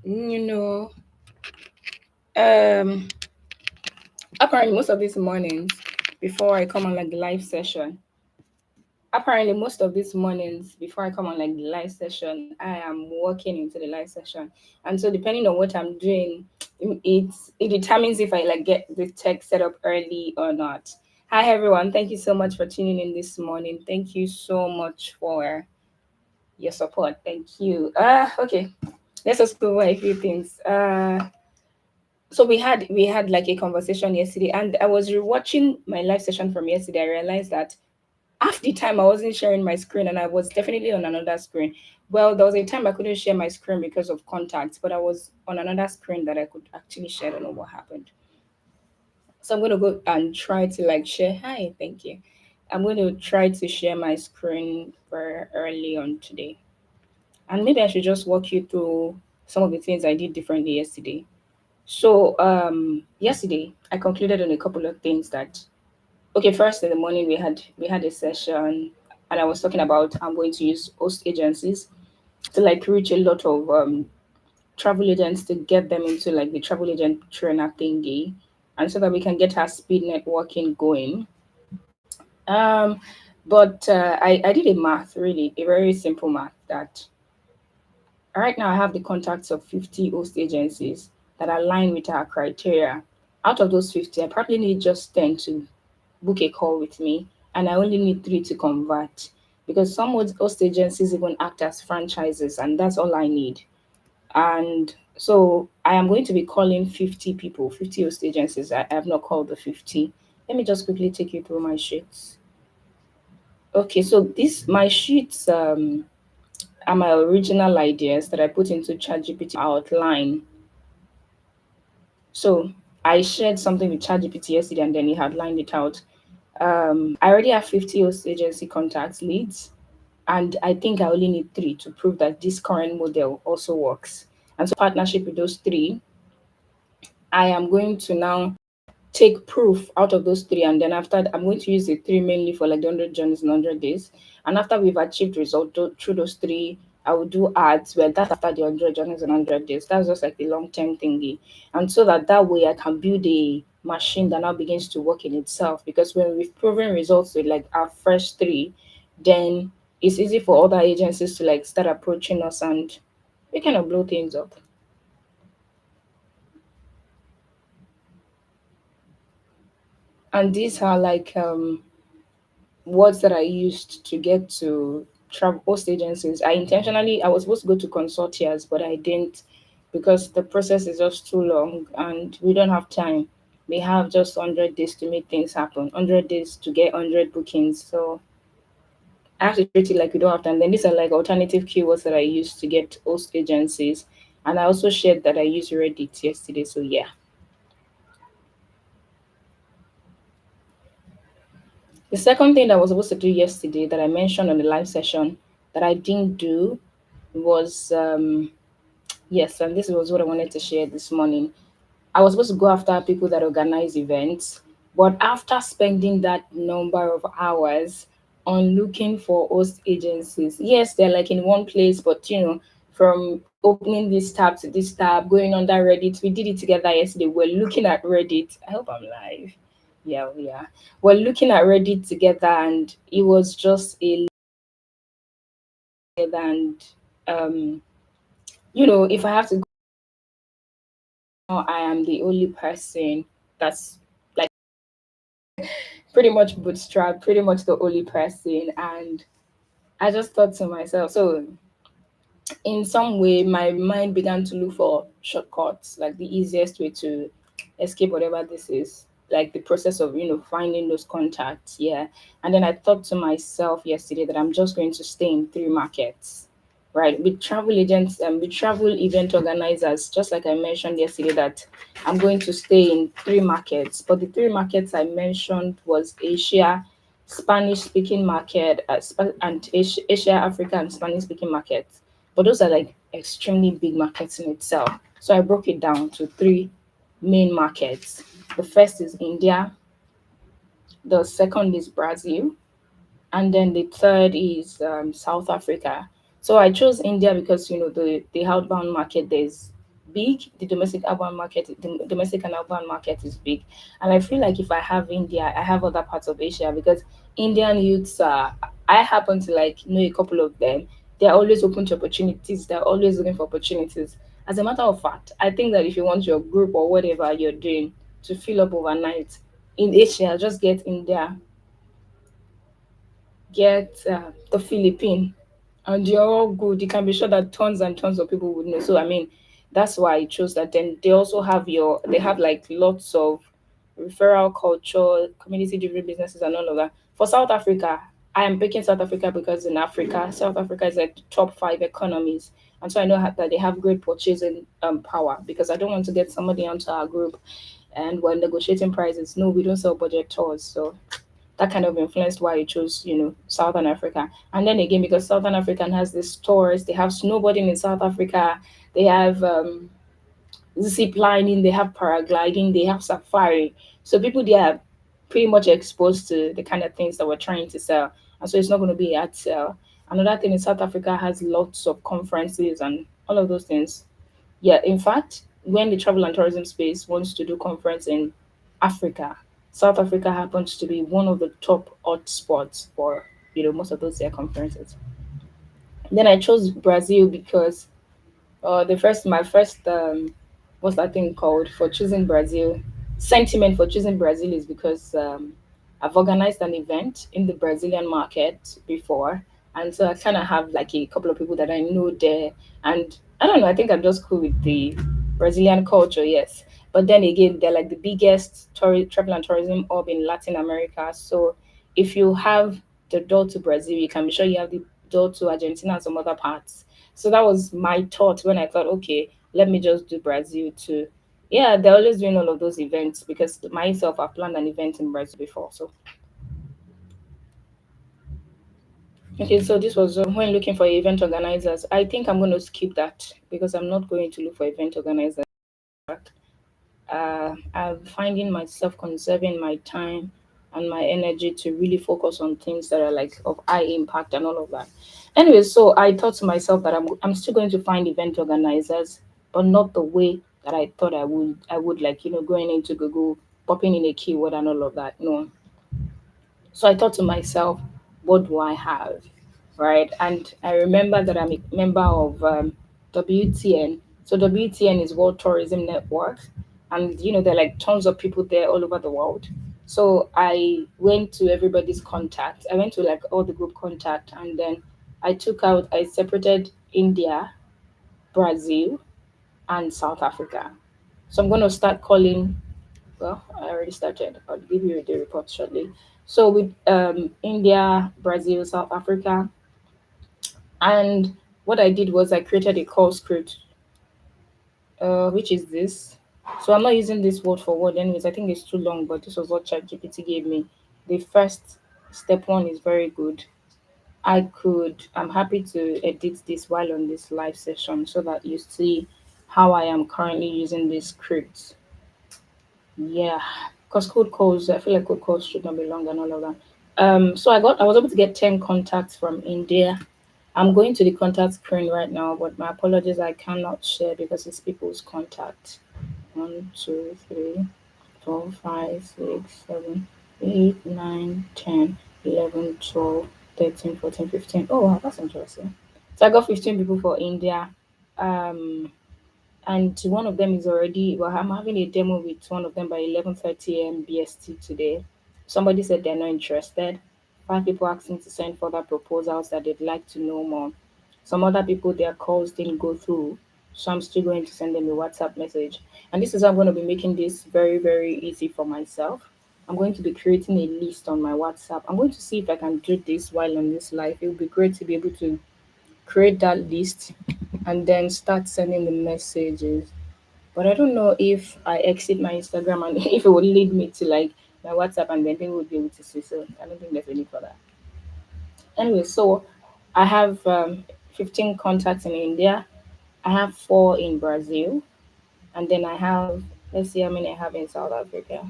You know, um, apparently most of these mornings before I come on like the live session, apparently most of these mornings before I come on like the live session, I am walking into the live session, and so depending on what I'm doing, it determines if I like get the tech set up early or not. Hi everyone, thank you so much for tuning in this morning. Thank you so much for your support. Thank you. Okay, let's just go over a few things. So we had like a conversation yesterday, and I was rewatching my live session from yesterday. I realized that half the time I wasn't sharing my screen and I was definitely on another screen. Well, there was a time I couldn't share my screen because of contacts, but I was on another screen that I could actually share. I don't know what happened. So I'm gonna go and try to like share. Hi, thank you. I'm going to try to share my screen very early on today. And maybe I should just walk you through some of the things I did differently yesterday. So yesterday I concluded on a couple of things that okay, first in the morning we had a session and I was talking about I'm going to use host agencies to like reach a lot of travel agents to get them into like the travel agent trainer thingy and so that we can get our speed networking going. Um but I did a math really, a very simple math that right now I have the contacts of 50 host agencies that align with our criteria. Out of those 50, I probably need just 10 to book a call with me, and I only need three to convert because some host agencies even act as franchises, and that's all I need. And so I am going to be calling 50 people, 50 host agencies. I have not called the 50. Let me just quickly take you through my sheets. Okay, so this my sheets are my original ideas that I put into ChatGPT outline. So I shared something with ChatGPT yesterday and then he had lined it out. I already have 50 host agency contacts leads, and I think I only need three to prove that this current model also works. And so, partnership with those three, I am going to now take proof out of those three, and then after I'm going to use the three mainly for like the 100 journeys in 100 days. And after we've achieved result through those three, I will do ads where that's after the 100 journeys in 100 days. That's just like the long term thingy, and so that way I can build a machine that now begins to work in itself. Because when we've proven results with like our first three, then it's easy for other agencies to like start approaching us and we kind of blow things up. And these are like words that I used to get to travel post agencies. I was supposed to go to consortias, but I didn't because the process is just too long and we don't have time. We have just 100 days to make things happen, 100 days to get 100 bookings. So I have to treat it like we don't have time. Then these are like alternative keywords that I use to get host agencies. And I also shared that I use Reddit yesterday. So yeah. The second thing that I was supposed to do yesterday that I mentioned on the live session that I didn't do was yes, and this was what I wanted to share this morning. I was supposed to go after people that organize events, but after spending that number of hours on looking for host agencies, yes, they're like in one place, but from opening this tab to this tab, going under Reddit, we did it together yesterday. We're looking at Reddit. I hope I'm live. Yeah, we are. We're looking at Reddit together, and it was just a and um, if I have to go, I am the only person that's like pretty much bootstrap, pretty much the only person. And I just thought to myself, so in some way, my mind began to look for shortcuts, like the easiest way to escape whatever this is, like the process of, finding those contacts. Yeah. And then I thought to myself yesterday that I'm just going to stay in three markets, right? With travel agents and with travel event organizers, just like I mentioned yesterday, that I'm going to stay in three markets. But the three markets I mentioned was Asia, Spanish speaking market, and Asia, Africa, and Spanish speaking markets. But those are like extremely big markets in itself. So I broke it down to three main markets. The first is India, the second is Brazil, and then the third is South Africa. So I chose India because the outbound market there's big. The domestic and urban market is big, and I feel like if I have India, I have other parts of Asia because Indian youths are. I happen to like know a couple of them. They're always open to opportunities. They're always looking for opportunities. As a matter of fact, I think that if you want your group or whatever you're doing to fill up overnight in Asia, just get India, get the Philippine, and you're all good. You can be sure that tons and tons of people would know. So I mean, that's why I chose that. Then they also have they have like lots of referral culture, community driven businesses, and all of that. For South Africa, I am picking South Africa because in Africa, South Africa is like the top five economies. And so I know that they have great purchasing power because I don't want to get somebody onto our group and we're negotiating prices. No, we don't sell budget tours. So that kind of influenced why I chose, Southern Africa. And then again, because Southern African has these stores, they have snowboarding in South Africa, they have zip lining, they have paragliding, they have safari. So people there are pretty much exposed to the kind of things that we're trying to sell. And so it's not going to be a hard sell. Another thing is South Africa has lots of conferences and all of those things. Yeah, in fact, when the travel and tourism space wants to do conference in Africa, South Africa happens to be one of the top hot spots for most of those their conferences. Then I chose Brazil because the first my first what's that thing called for choosing Brazil sentiment for choosing Brazil is because I've organized an event in the Brazilian market before, and so I kind of have like a couple of people that I know there, and I don't know, I think I'm just cool with the Brazilian culture, yes. But then again, they're like the biggest travel and tourism hub in Latin America. So if you have the door to Brazil, you can be sure you have the door to Argentina and some other parts. So that was my thought when I thought, okay, let me just do Brazil too. Yeah, they're always doing all of those events because myself, I've planned an event in Brazil before. So, okay, so this was when looking for event organizers. I think I'm going to skip that because I'm not going to look for event organizers. I'm finding myself conserving my time and my energy to really focus on things that are like of high impact and all of that. Anyway, so I thought to myself that I'm still going to find event organizers, but not the way that I thought I would. I would like going into Google, popping in a keyword and all of that. No, so I thought to myself, what do I have? Right. And I remember that I'm a member of WTN. So WTN is World Tourism Network. And, there are like tons of people there all over the world. So I went to everybody's contact. I went to like all the group contact. And then I separated India, Brazil, and South Africa. So I'm going to start calling well, I already started. I'll give you the report shortly. So with India, Brazil, South Africa, and what I did was I created a call script, which is this. So I'm not using this word for word, anyways. I think it's too long, but this was what ChatGPT gave me. The first step one is very good. I'm happy to edit this while on this live session so that you see how I am currently using this script. Yeah, because code calls, I feel like code calls should not be long and all of that. So I was able to get 10 contacts from India. I'm going to the contact screen right now, but my apologies, I cannot share because it's people's contact. 1, 2, 3, 4, 5, 6, 7, 8, 9, 10, 11, 12, 13, 14, 15. Oh, wow, that's interesting. So I got 15 people for India. Um, and one of them is already well, I'm having a demo with one of them by 11:30 a.m. BST today. Somebody said they're not interested. Five people asked me to send further proposals that they'd like to know more. Some other people, their calls didn't go through, so I'm still going to send them a WhatsApp message. And this is how I'm going to be making this very, very easy for myself. I'm going to be creating a list on my WhatsApp. I'm going to see if I can do this while on this live. It would be great to be able to create that list and then start sending the messages. But I don't know if I exit my Instagram and if it would lead me to like my WhatsApp and then people would be able to see. So I don't think there's a need for that. Anyway, so I have 15 contacts in India. I have four in Brazil. And then I have, let's see how many I have in South Africa.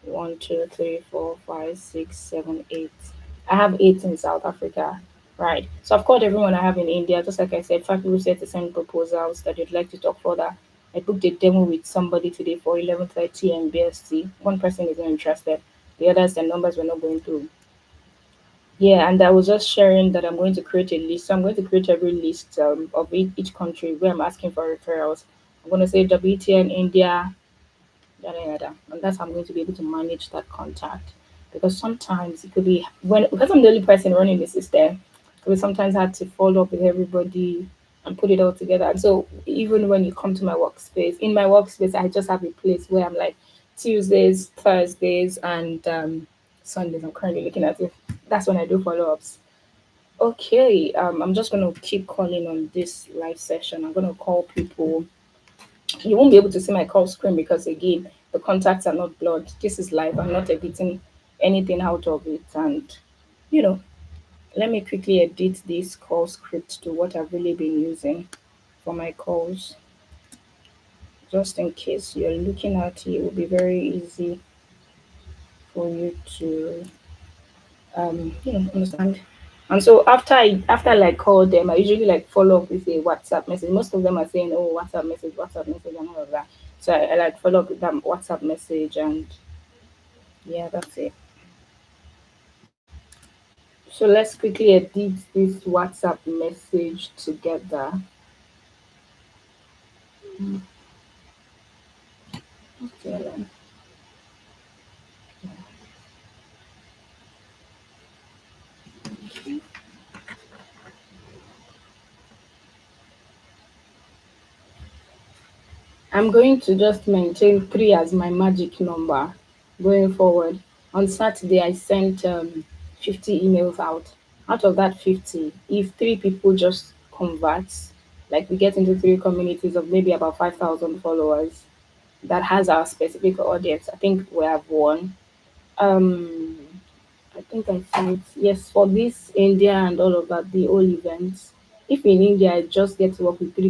One, two, three, four, five, six, seven, eight. I have eight in South Africa. Right. So I've called everyone I have in India. Just like I said, five people said to send proposals that you'd like to talk further. I booked a demo with somebody today for 11:30 and BST. One person is not interested. The others, their numbers were not going through. Yeah, and I was just sharing that I'm going to create a list. So I'm going to create every list of each country where I'm asking for referrals. I'm going to say WTN India, yada yada, and that's how I'm going to be able to manage that contact. Because sometimes it could be when because I'm the only person running the system, it will sometimes have to follow up with everybody and put it all together. And so even when you come to my workspace, in my workspace, I just have a place where I'm like Tuesdays, Thursdays, and Sundays. I'm currently looking at it. That's when I do follow ups. Okay, I'm just gonna keep calling on this live session. I'm gonna call people. You won't be able to see my call screen because again the contacts are not blurred. This is live. I'm not editing anything out of it. And you know, let me quickly edit this call script to what I've really been using for my calls, just in case you're looking at it. It will be very easy for you to understand. And so after I like call them, I usually like follow up with a WhatsApp message. Most of them are saying, "Oh, WhatsApp message," and all of that. So I like follow up with that WhatsApp message, and yeah, that's it. So let's quickly edit this WhatsApp message together. Okay, I'm going to just maintain three as my magic number going forward. On Saturday, I sent 50 emails out. Out of that 50, if three people just convert, like we get into three communities of maybe about 5,000 followers that has our specific audience, I think we have won. Um, I think I said yes for this India and all of that, the whole events. If in India, I just get to work with three